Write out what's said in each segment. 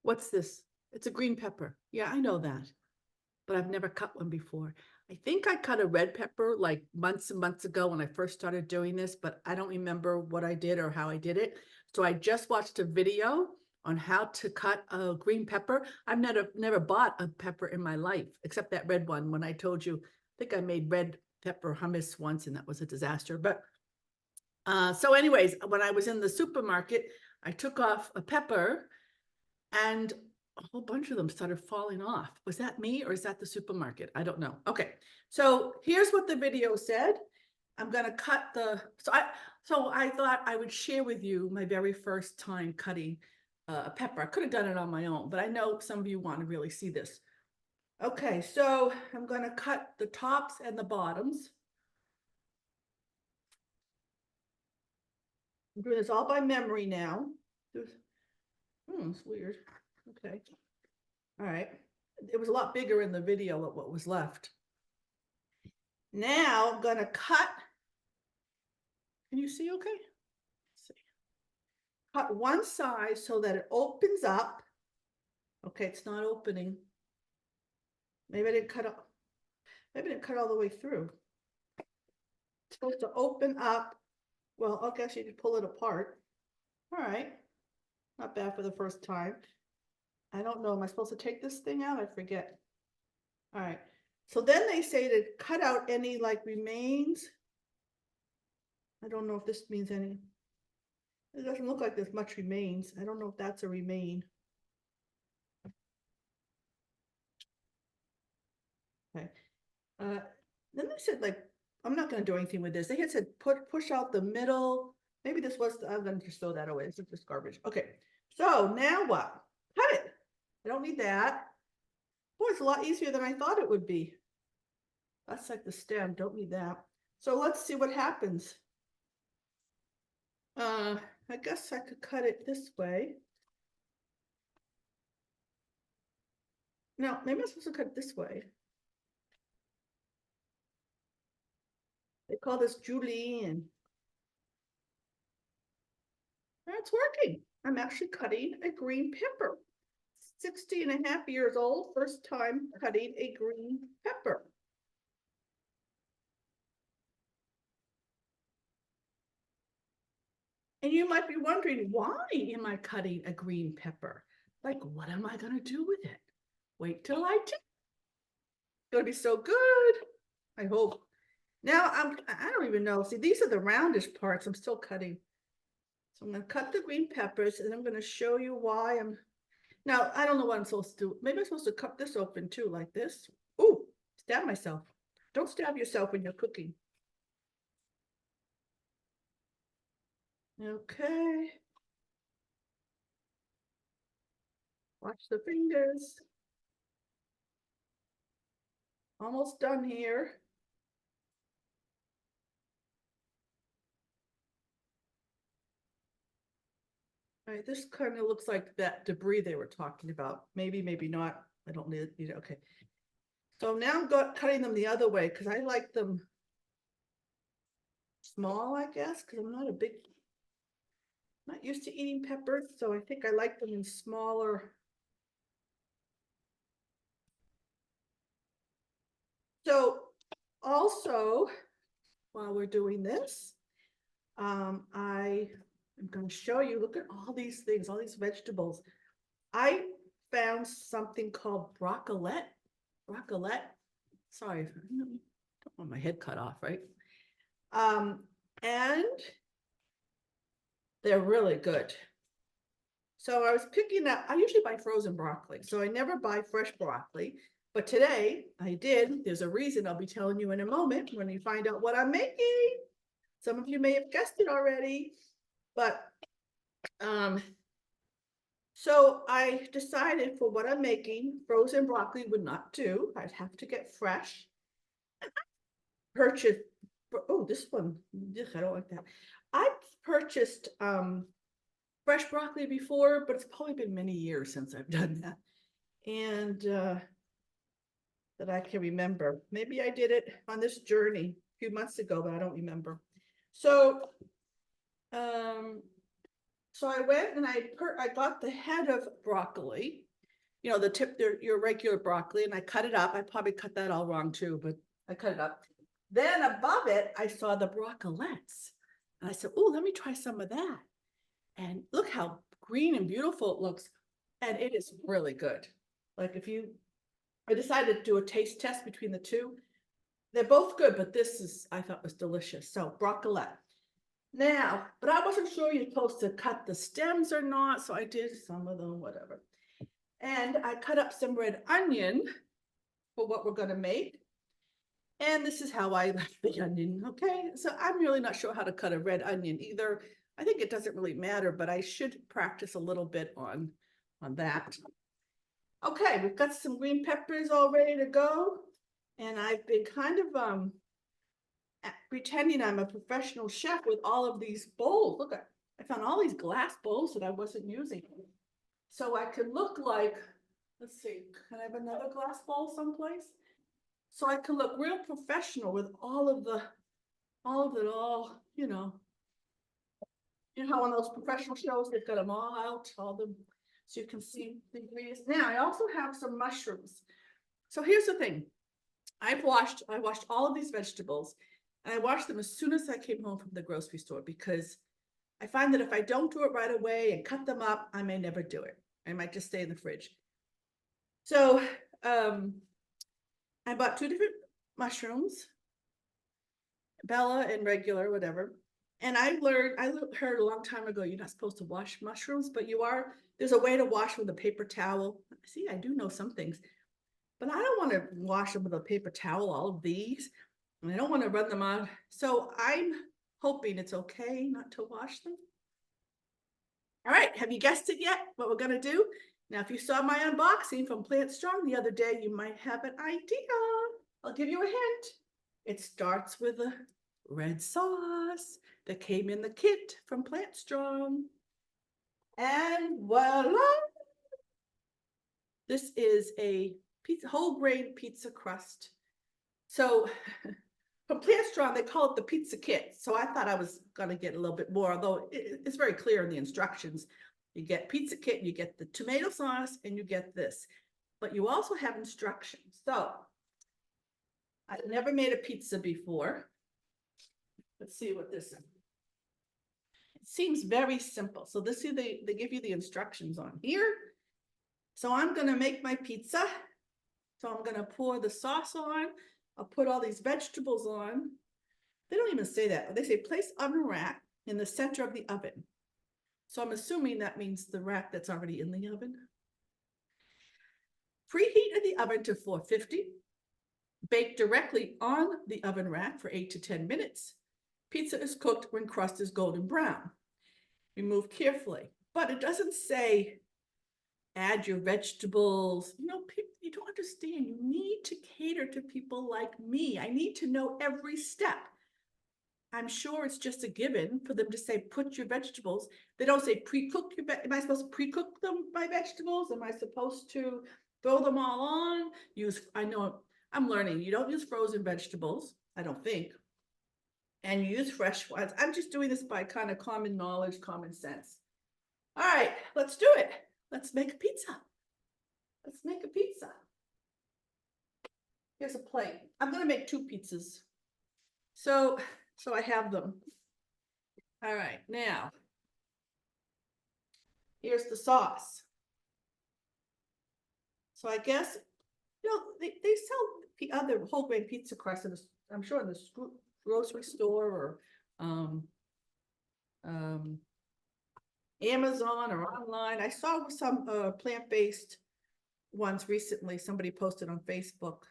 What's this? It's a green pepper. Yeah, I know that, but I've never cut one before. I think I cut a red pepper like months and months ago when I first started doing this, but I don't remember what I did or how I did it. So I just watched a video on how to cut a green pepper. I've never bought a pepper in my life, except that red one when I told you, I think I made red pepper hummus once and that was a disaster. But so anyways, when I was in the supermarket, I took off a pepper and a whole bunch of them started falling off. Was that me or is that the supermarket? I don't know. Okay, so here's what the video said. I'm gonna cut so I thought I would share with you my very first time cutting a pepper. I could have done it on my own, but I know some of you want to really see this. Okay, so I'm gonna cut the tops and the bottoms. I'm doing this all by memory now. It's weird. Okay. All right. It was a lot bigger in the video of what was left. Now I'm gonna cut. Can you see okay? Let's see. Cut one side so that it opens up. Okay, it's not opening. Maybe I didn't cut up. Maybe I didn't cut all the way through. It's supposed to open up. Well, I guess you could pull it apart. All right. Not bad for the first time. I don't know. Am I supposed to take this thing out? I forget. All right. So then they say to cut out any like remains. I don't know if this means any. It doesn't look like there's much remains. I don't know if that's a remain. Okay. Then they said like, I'm not going to do anything with this. They had said push out the middle. Maybe this was, I'm going to just throw that away. This is just garbage. Okay. So now what? Cut it. I don't need that. Boy, it's a lot easier than I thought it would be. That's like the stem. Don't need that. So let's see what happens. I guess I could cut it this way. No, maybe I'm supposed to cut it this way. They call this julienne. That's working. I'm actually cutting a green pepper. 60 and a half years old, first time cutting a green pepper. And you might be wondering, why am I cutting a green pepper? Like, what am I going to do with it? Wait till I do. It's going to be so good. I hope. Now, I don't even know. See, these are the roundish parts. I'm still cutting. So I'm going to cut the green peppers and I'm going to show you why I'm. Now, I don't know what I'm supposed to do. Maybe I'm supposed to cut this open too, like this. Ooh, stab myself. Don't stab yourself when you're cooking. Okay. Watch the fingers. Almost done here. All right, this kind of looks like that debris they were talking about. Maybe, maybe not. I don't need it. Okay. So now I'm cutting them the other way because I like them small, I guess, because I'm not used to eating peppers. So I think I like them in smaller. So also, while we're doing this, I am going to show you, look at all these things, all these vegetables. I found something called broccolette. Sorry, I don't want my head cut off, right? And they're really good. So I was picking up, I usually buy frozen broccoli, so I never buy fresh broccoli. But today I did. There's a reason I'll be telling you in a moment when you find out what I'm making. Some of you may have guessed it already, but so I decided for what I'm making, frozen broccoli would not do. I'd have to get fresh. Purchase, oh, this one, I don't like that. I've purchased fresh broccoli before, but it's probably been many years since I've done that. And that I can remember. Maybe I did it on this journey a few months ago, but I don't remember. So So I went and I got the head of broccoli, you know, the tip, your regular broccoli, and I cut it up. I probably cut that all wrong too, but I cut it up. Then above it, I saw the broccolinettes. And I said, oh, let me try some of that. And look how green and beautiful it looks. And it is really good. Like I decided to do a taste test between the two. They're both good, but this is, I thought was delicious. So broccolette. Now, but I wasn't sure you're supposed to cut the stems or not. So I did some of them, whatever. And I cut up some red onion for what we're going to make. And this is how I left the onion, okay? So I'm really not sure how to cut a red onion either. I think it doesn't really matter, but I should practice a little bit on that. Okay, we've got some green peppers all ready to go. And I've been kind of pretending I'm a professional chef with all of these bowls. Look, I found all these glass bowls that I wasn't using. So I could look like, let's see, can I have another glass bowl someplace? So I could look real professional with all of it, you know. You know how on those professional shows, they've got them all out, all them, so you can see the ingredients. Now, I also have some mushrooms. So here's the thing. I washed all of these vegetables, and I washed them as soon as I came home from the grocery store, because I find that if I don't do it right away and cut them up, I may never do it. I might just stay in the fridge. So I bought 2 different mushrooms, Bella and regular, whatever. And I heard a long time ago, you're not supposed to wash mushrooms, but you are. There's a way to wash with a paper towel. See, I do know some things, but I don't want to wash them with a paper towel, all of these. And I don't want to run them out. So I'm hoping it's okay not to wash them. All right, have you guessed it yet? What we're going to do? Now, if you saw my unboxing from Plant Strong the other day, you might have an idea. I'll give you a hint. It starts with a red sauce that came in the kit from Plant Strong. And voila! This is a whole grain pizza crust. So from Plant Strong, they call it the pizza kit. So I thought I was going to get a little bit more, although it's very clear in the instructions. You get pizza kit, you get the tomato sauce, and you get this. But you also have instructions. So I've never made a pizza before. Let's see what this is. It seems very simple. So this is they give you the instructions on here. So I'm going to make my pizza. So I'm going to pour the sauce on. I'll put all these vegetables on. They don't even say that. They say place oven rack in the center of the oven. So I'm assuming that means the rack that's already in the oven. Preheat in the oven to 450. Bake directly on the oven rack for 8 to 10 minutes. Pizza is cooked when crust is golden brown. Remove carefully. But it doesn't say add your vegetables. You know, you don't understand. You need to cater to people like me. I need to know every step. I'm sure it's just a given for them to say, put your vegetables. They don't say pre-cook your am I supposed to pre-cook them, my vegetables? Am I supposed to throw them all on? I know I'm learning. You don't use frozen vegetables, I don't think. And you use fresh ones. I'm just doing this by kind of common knowledge, common sense. All right, let's do it. Let's make a pizza. Let's make a pizza. Here's a plate. I'm going to make 2 pizzas. So I have them. All right, now, here's the sauce. So I guess, you know, they sell other whole grain pizza crust, I'm sure in the grocery store or Amazon or online. I saw some plant-based ones recently. Somebody posted on Facebook.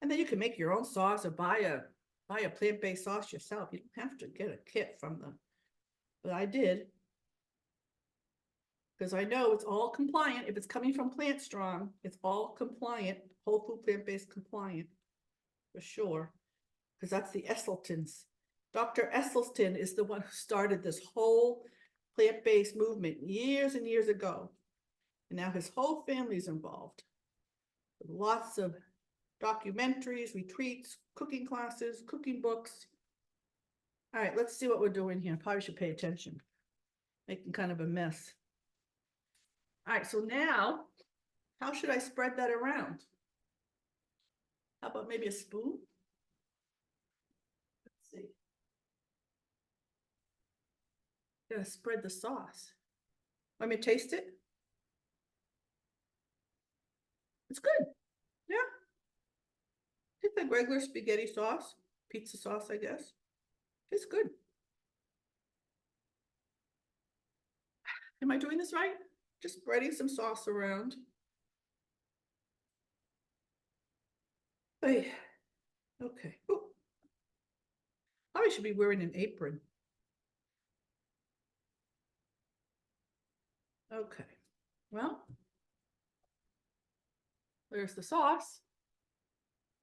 And then you can make your own sauce or buy a plant-based sauce yourself. You don't have to get a kit from them. But I did. Because I know it's all compliant. If it's coming from Plant Strong, it's all compliant, whole food plant-based compliant, for sure. Because that's the Esselstyns. Dr. Esselstyn is the one who started this whole plant-based movement years and years ago. And now his whole family's involved. With lots of documentaries, retreats, cooking classes, cooking books. All right, let's see what we're doing here. Probably should pay attention. making kind of a mess. All right, so now, how should I spread that around? How about maybe a spoon? Let's see. Gotta spread the sauce. Let me taste it. It's good. Yeah. It's like regular spaghetti sauce, pizza sauce, I guess. It's good. Am I doing this right? Just spreading some sauce around. Hey, okay. Ooh. Probably should be wearing an apron. Okay. Well, there's the sauce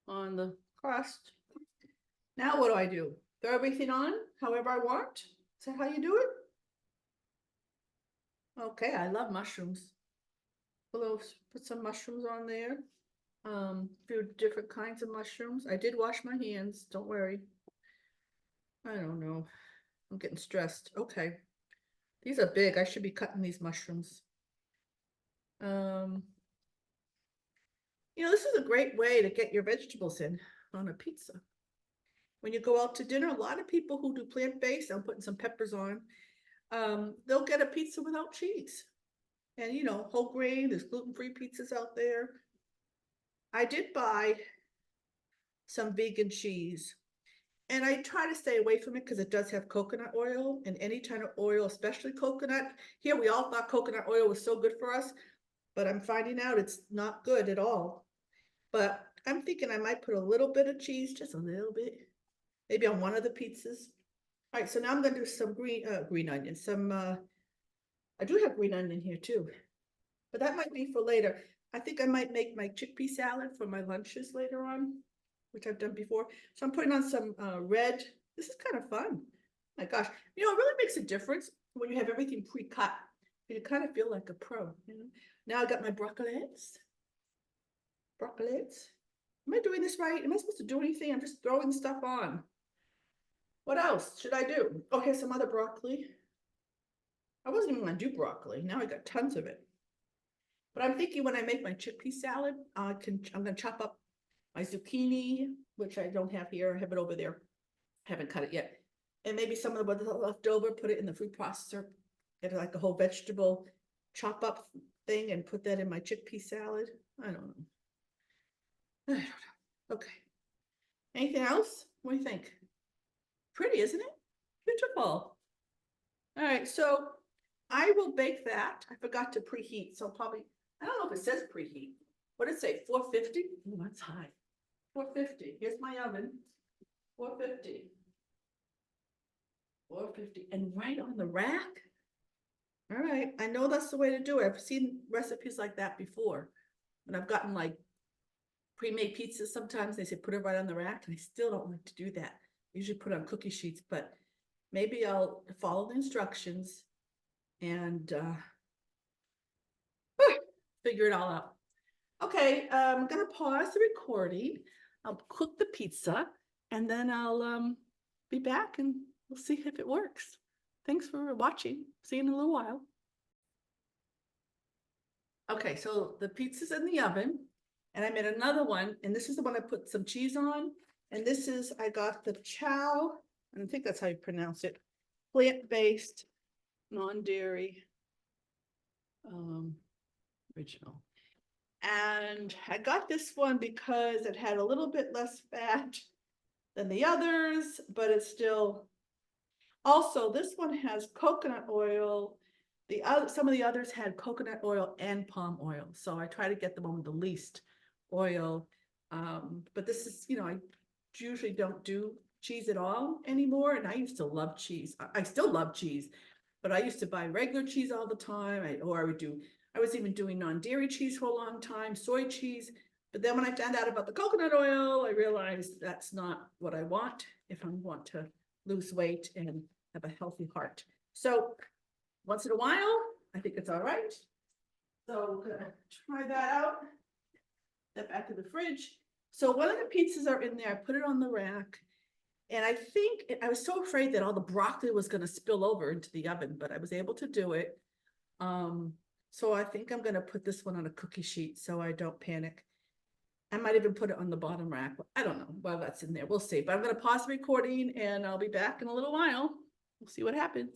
on the crust. Now what do? Throw everything on however I want? Is that how you do it? Okay, I love mushrooms. Put some mushrooms on there. A few different kinds of mushrooms. I did wash my hands, don't worry. I don't know. I'm getting stressed. Okay. These are big. I should be cutting these mushrooms. This is a great way to get your vegetables in on a pizza. When you go out to dinner, a lot of people who do plant-based, I'm putting some peppers on, they'll get a pizza without cheese. And whole grain, there's gluten-free pizzas out there. I did buy some vegan cheese. And I try to stay away from it because it does have coconut oil, and any kind of oil, especially coconut. Here, we all thought coconut oil was so good for us, but I'm finding out it's not good at all. But I'm thinking I might put a little bit of cheese, just a little bit, maybe on one of the pizzas. All right, so now I'm going to do some green onion. I do have green onion here too, but that might be for later. I think I might make my chickpea salad for my lunches later on, which I've done before. So I'm putting on some red. This is kind of fun. My gosh, it really makes a difference when you have everything pre-cut. You kind of feel like a pro. Now I got my broccolis. Am I doing this right? Am I supposed to do anything? I'm just throwing stuff on. What else should I do? Okay, some other broccoli. I wasn't even going to do broccoli. Now I got tons of it. But I'm thinking when I make my chickpea salad, I'm going to chop up my zucchini, which I don't have here. I have it over there. Haven't cut it yet. And maybe some of what's left over, put it in the food processor, get like a whole vegetable chop up thing and put that in my chickpea salad. I don't know. Okay. Anything else? What do you think? Pretty, isn't it? Beautiful. All right, so I will bake that. I forgot to preheat, so probably, I don't know if it says preheat. What did it say, 450? Oh, that's high. 450, here's my oven, 450. 450, and right on the rack? All right, I know that's the way to do it. I've seen recipes like that before. And I've gotten like pre-made pizzas sometimes, they say put it right on the rack, and I still don't like to do that. I usually put it on cookie sheets, but maybe I'll follow the instructions and figure it all out. Okay, I'm gonna pause the recording. I'll cook the pizza and then I'll be back and we'll see if it works. Thanks for watching. See you in a little while. Okay, so the pizza's in the oven and I made another one, and this is the one I put some cheese on. And this is, I got the chow, I think that's how you pronounce it, plant-based, non-dairy, original. And I got this one because it had a little bit less fat than the others, but it's still, also this one has coconut oil. Some of the others had coconut oil and palm oil. So I try to get the one with the least oil. But this is, I usually don't do cheese at all anymore. And I used to love cheese. I still love cheese, but I used to buy regular cheese all the time. I was even doing non-dairy cheese for a long time, soy cheese. But then when I found out about the coconut oil, I realized that's not what I want if I want to lose weight and have a healthy heart. So once in a while, I think it's all right. So I'm gonna try that out. Step back to the fridge. So one of the pizzas are in there. I put it on the rack, And I think, I was so afraid that all the broccoli was gonna spill over into the oven, but I was able to do it. So I think I'm gonna put this one on a cookie sheet so I don't panic. I might even put it on the bottom rack. I don't know while that's in there. We'll see. But I'm gonna pause the recording and I'll be back in a little while. We'll see what happens.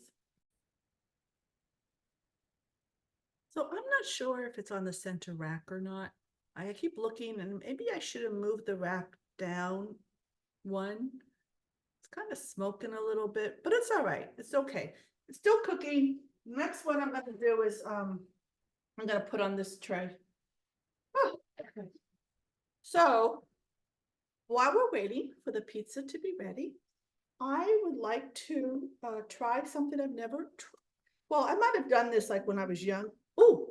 So I'm not sure if it's on the center rack or not. I keep looking and maybe I should have moved the rack down one. It's kind of smoking a little bit, but it's all right. It's okay. It's still cooking. Next one I'm gonna do is I'm gonna put on this tray. Oh, okay. So while we're waiting for the pizza to be ready, I would like to try something I've never tried. Well, I might have done this like when I was young. Oh,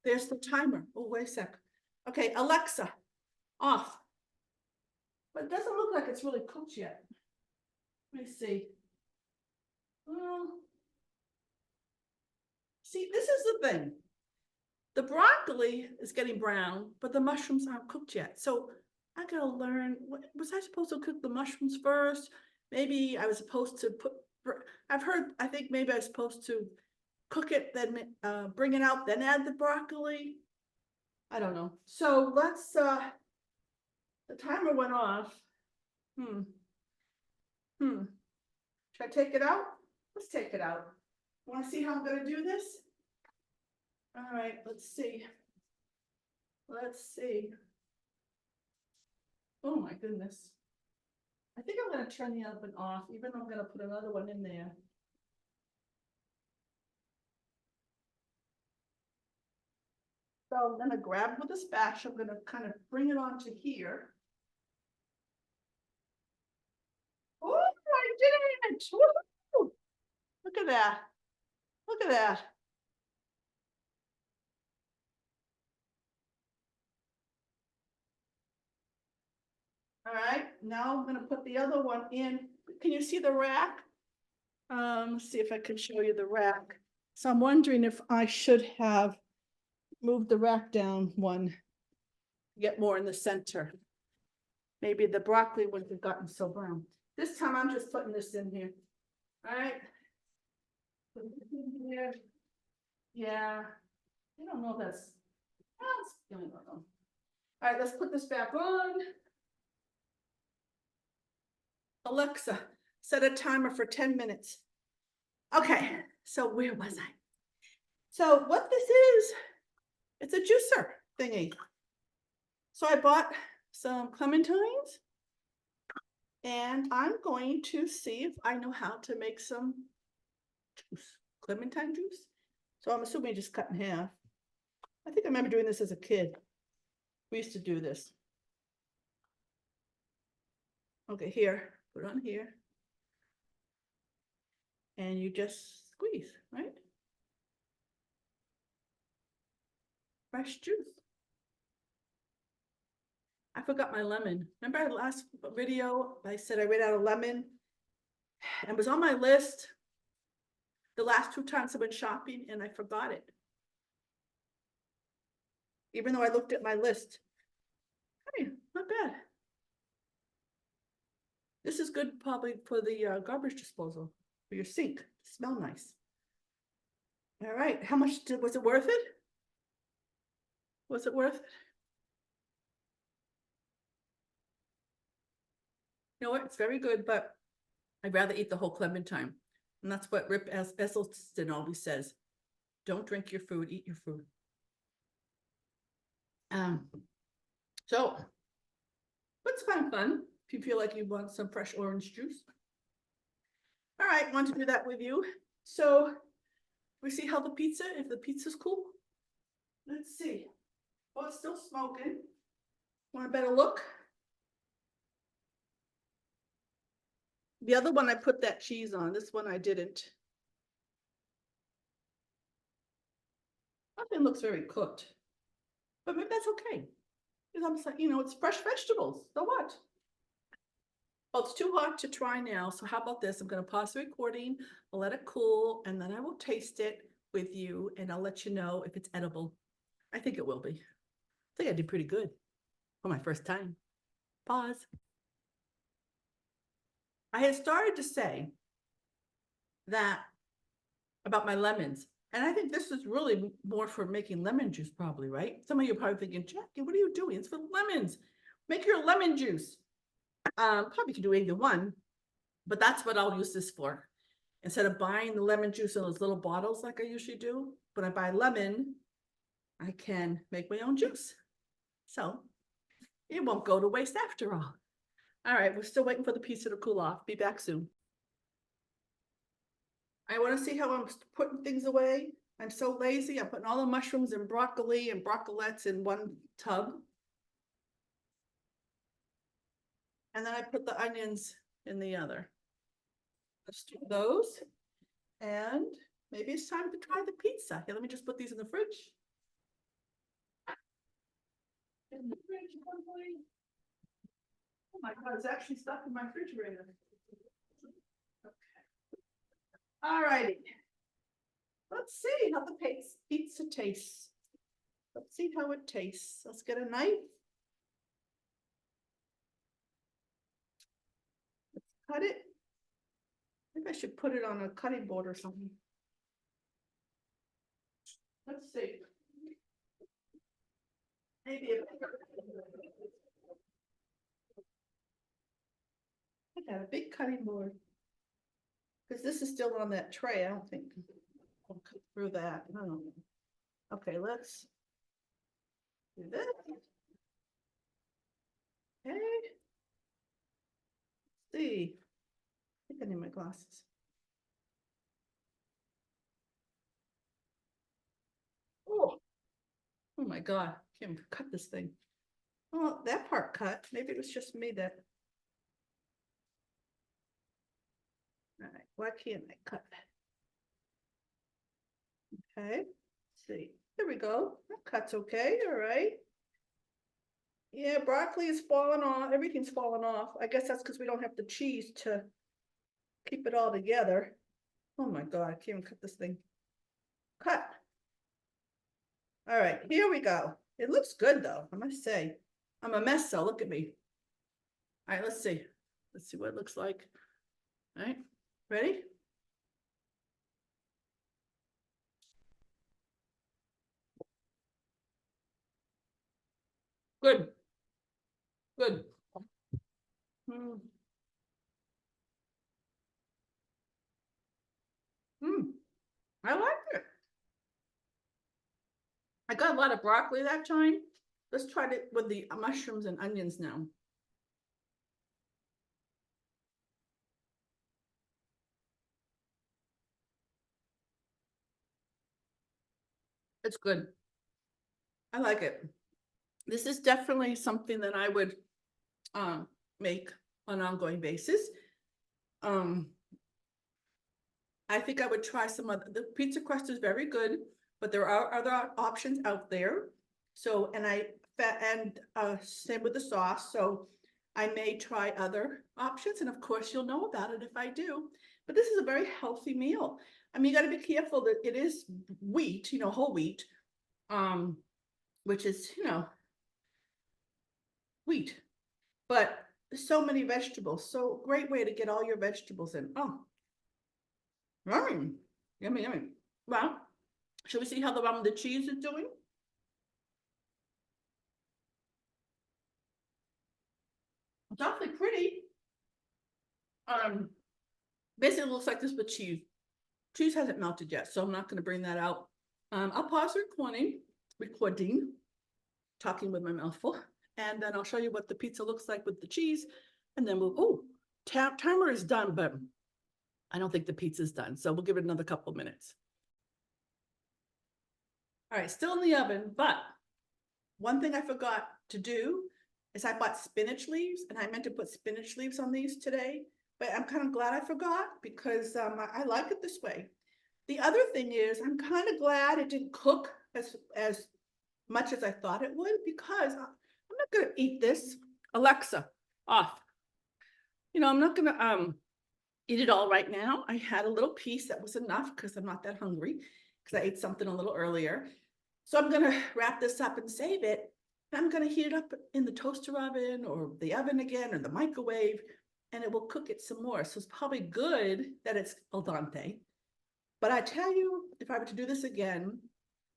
there's the timer. Oh, wait a sec. Okay, Alexa, off. But it doesn't look like it's really cooked yet. Let me see. Well, see, this is the thing. The broccoli is getting brown, but the mushrooms aren't cooked yet. So I gotta learn, was I supposed to cook the mushrooms first? Maybe I was supposed to I think maybe I was supposed to cook it, then bring it out, then add the broccoli. I don't know. So let's, the timer went off. Should I take it out? Let's take it out. Want to see how I'm gonna do this? All right, let's see. Let's see. Oh my goodness. I think I'm gonna turn the oven off, even though I'm gonna put another one in there. So I'm gonna grab with a spatula, I'm gonna kind of bring it onto here. Oh, I did it! Woo-hoo! Look at that. Look at that. All right, now I'm gonna put the other one in. Can you see the rack? Let's see if I can show you the rack. So I'm wondering if I should have moved the rack down one, get more in the center. Maybe the broccoli wouldn't have gotten so brown. This time I'm just putting this in here. All right. Put this in here. Yeah, I don't know if that's, I don't know. All right, let's put this back on. Alexa, set a timer for 10 minutes. Okay, so where was I? So what this is, it's a juicer thingy. So I bought some clementines and I'm going to see if I know how to make some juice, clementine juice. So I'm assuming just cut in half. I think I remember doing this as a kid. We used to do this. Okay, here, put it on here. And you just squeeze, right? Fresh juice. I forgot my lemon. Remember our last video, I said I ran out of lemon and it was on my list the last 2 times I went shopping and I forgot it. Even though I looked at my list. Hey, not bad. This is good probably for the garbage disposal, for your sink. Smell nice. All right, how much was it worth it? Was it worth it? You know what, it's very good, but I'd rather eat the whole clementine. And that's what Rip Esselstyn always says. Don't drink your food, eat your food. So it's kind of fun if you feel like you want some fresh orange juice. All right, want to do that with you. So we see how the pizza, if the pizza's cool. Let's see. Oh, it's still smoking. Want a better look? The other one I put that cheese on. This one I didn't. Nothing looks very cooked. But maybe that's okay. Because I'm like, you know, it's fresh vegetables. So what? Well, it's too hot to try now. So how about this? I'm going to pause the recording. I'll let it cool and then I will taste it with you and I'll let you know if it's edible. I think it will be. I think I did pretty good for my first time. Pause. I had started to say that about my lemons. And I think this is really more for making lemon juice, probably, right? Some of you are probably thinking, Jackie, what are you doing? It's for lemons. Make your lemon juice. Probably could do either one, but that's what I'll use this for. Instead of buying the lemon juice in those little bottles like I usually do, when I buy lemon, I can make my own juice. So it won't go to waste after all. All right, we're still waiting for the pizza to cool off. Be back soon. I want to see how I'm putting things away. I'm so lazy. I'm putting all the mushrooms and broccoli and broccolites in one tub. And then I put the onions in the other. Let's do those. And maybe it's time to try the pizza. Here, let me just put these in the fridge. In the fridge, probably. Oh my God, it's actually stuck in my refrigerator. Okay. All righty. Let's see how the pizza tastes. Let's see how it tastes. Let's get a knife. Let's cut it. Maybe I should put it on a cutting board or something. Let's see. Maybe I got a big cutting board. Because this is still on that tray. I don't think I'll cut through that. I don't know. Okay, let's do this. Okay. Let's see. I think I need my glasses. Oh my God, can't even cut this thing. Well, that part cut. Maybe it was just me that. All right, why can't I cut that? Okay, let's see. There we go. That cut's okay. All right. Yeah, broccoli is falling off. Everything's falling off. I guess that's because we don't have the cheese to keep it all together. Oh my God, I can't even cut this thing. Cut. All right, here we go. It looks good though, I must say. I'm a mess, so look at me. All right, let's see. Let's see what it looks like. All right, ready? Good. Good. Mm. I like it. I got a lot of broccoli that time. Let's try it with the mushrooms and onions now. It's good. I like it. This is definitely something that I would make on an ongoing basis. I think I would try some of the pizza crust is very good, but there are other options out there. So, same with the sauce. So I may try other options. And of course, you'll know about it if I do. But this is a very healthy meal. I mean, you got to be careful that it is wheat, whole wheat, which is, wheat. But so many vegetables. So great way to get all your vegetables in. Oh, yummy, yummy, yummy. Well, shall we see how the cheese is doing? It's awfully pretty. Basically it looks like this with cheese. Cheese hasn't melted yet, so I'm not going to bring that out. I'll pause recording, talking with my mouth full, and then I'll show you what the pizza looks like with the cheese, and then timer is done, but I don't think the pizza's done, so we'll give it another couple of minutes. All right, still in the oven, but one thing I forgot to do is I bought spinach leaves, and I meant to put spinach leaves on these today, but I'm kind of glad I forgot because I like it this way. The other thing is I'm kind of glad it didn't cook as much as I thought it would, because I'm not going to eat this. Alexa, off. I'm not going to eat it all right now. I had a little piece that was enough because I'm not that hungry because I ate something a little earlier. So I'm going to wrap this up and save it. And I'm going to heat it up in the toaster oven or the oven again or the microwave. and it will cook it some more. So it's probably good that it's al dente. But I tell you, if I were to do this again,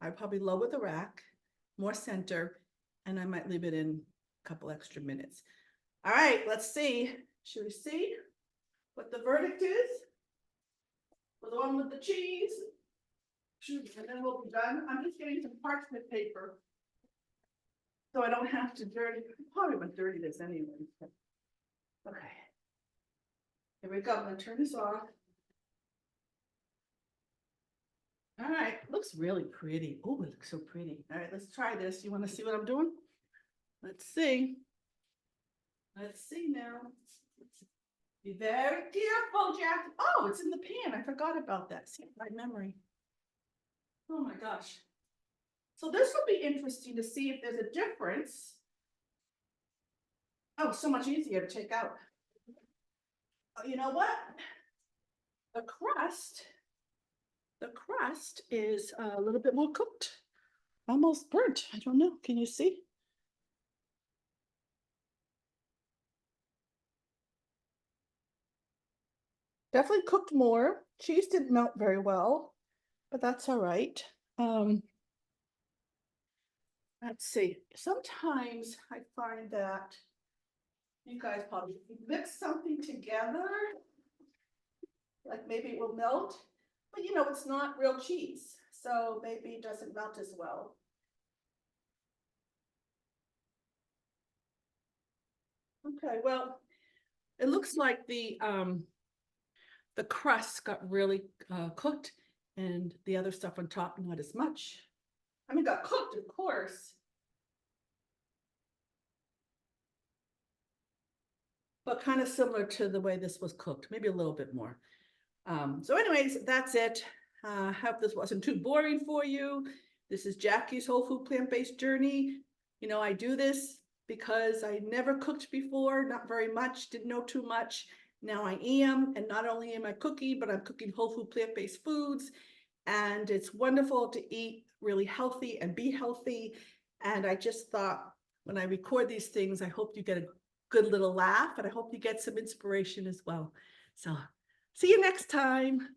I'd probably lower the rack, more center, and I might leave it in a couple extra minutes. All right, let's see. Should we see what the verdict is for the one with the cheese? And then we'll be done. I'm just getting some parchment paper so I don't have to dirty. I probably would dirty this anyway. Okay. Here we go. I'm going to turn this off. All right, looks really pretty. Oh, it looks so pretty. All right, let's try this. You want to see what I'm doing? Let's see. Let's see now. Be very careful, Jack. Oh, it's in the pan. I forgot about that. See my memory. Oh my gosh. So this will be interesting to see if there's a difference. Oh, so much easier to take out. Oh, you know what? The crust is a little bit more cooked. Almost burnt. I don't know. Can you see? Definitely cooked more. Cheese didn't melt very well, but that's all right. Let's see. Sometimes I find that you guys probably mix something together, like maybe it will melt, but you know, it's not real cheese, so maybe it doesn't melt as well. Okay, well, it looks like the crust got really cooked and the other stuff on top not as much. I mean, got cooked, of course, but kind of similar to the way this was cooked, maybe a little bit more. So anyways, that's it. I hope this wasn't too boring for you. This is Jacki's Whole Food Plant-Based Journey. You know, I do this because I never cooked before, not very much, didn't know too much. Now I am, and not only am I cooking, but I'm cooking whole food plant-based foods. And it's wonderful to eat really healthy and be healthy. And I just thought when I record these things, I hope you get a good little laugh, and I hope you get some inspiration as well. So see you next time.